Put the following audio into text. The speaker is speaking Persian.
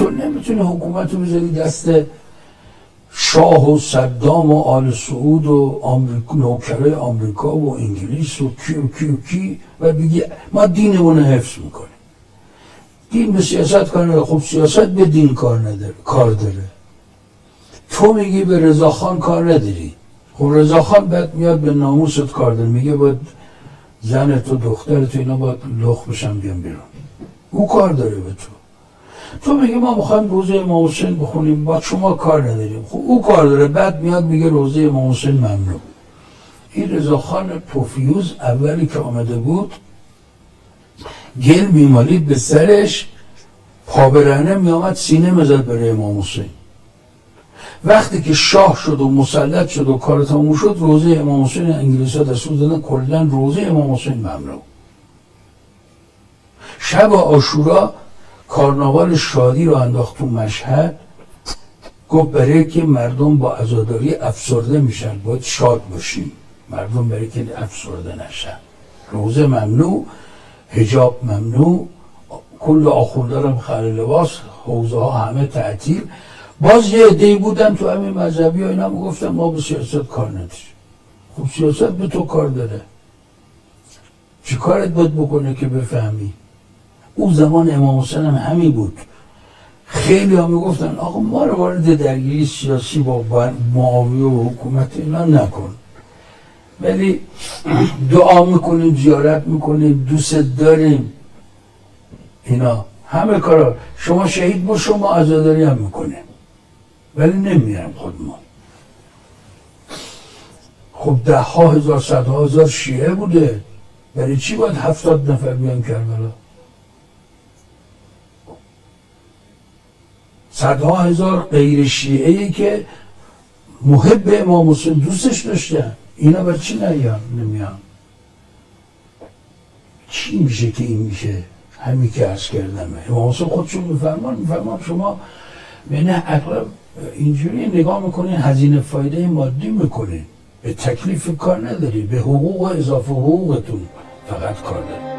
تو نمیتونی حکومت رو بذاری دست شاه و صدام و آل سعود و نوکرای آمریکا و انگلیس و کی و بگی ما دینمون رو حفظ میکنیم. دین به سیاست کار نداره. خب سیاست به دین کار داره. تو میگی به رضاخان کار نداری. خب رضاخان بعد میاد به ناموست کار داره، میگه باید زن تو دختر تو اینا باید لخ بشن بیان بیرون. او کار داره به تو میگه ما میخوایم روزه امام حسین بخونیم، با شما کار نداریم. خب او کار داره، بعد میاد میگه روزه امام حسین ممنوع. این رضاخان پوفیوز اولی که آمده بود گل میمالید به سرش، پابرهنه میامد سینه مزد برای امام حسین. وقتی که شاه شد و مسلط شد و کار تموم شد، روزه امام حسین انگلیس‌ها دستور دادن کلاً روزه امام حسین ممنوع. شب عاشورا کارناوال شادی رو انداخت تو مشهد، گفت برای که مردم با عزاداری افسرده میشن باید شاد باشیم، مردم برای که افسرده نشن. روزه ممنوع، حجاب ممنوع، کل آخوندارم خلع لباس، حوزه ها همه تعطیل. باز یه عده‌ای بودن تو همین مذهبی ها اینا میگفتن ما به سیاست کار نداریم. خب سیاست به تو کار داره، چی کارت باید بکنه که بفهمی؟ اون زمان امام حسین هم همین بود. خیلی ها میگفتن آقا ما رو وارد درگیری سیاسی با معاویه و حکومت اینا نکن، ولی دعا میکنیم، زیارت میکنیم، دوست داریم، اینا همه کارا. شما شهید باش، شما عزاداری هم میکنیم ولی نمیرم خودمون. خب ده ها هزار، صدها هزار شیعه بوده، برای چی باید 70 نفر بیان کربلا؟ صدها هزار غیر شیعه‌ای که محب امام حسین دوستش داشتن، اینا برای چی نمیان؟ چی میشه که این میشه؟ همین که عرض کردم امام حسین خودشون میفرمان شما نه اغلب اینجوری نگاه میکنین، هزینه فایده مادی میکنین، به تکلیف کار نداری، به حقوق و اضافه حقوقتون فقط کار داری.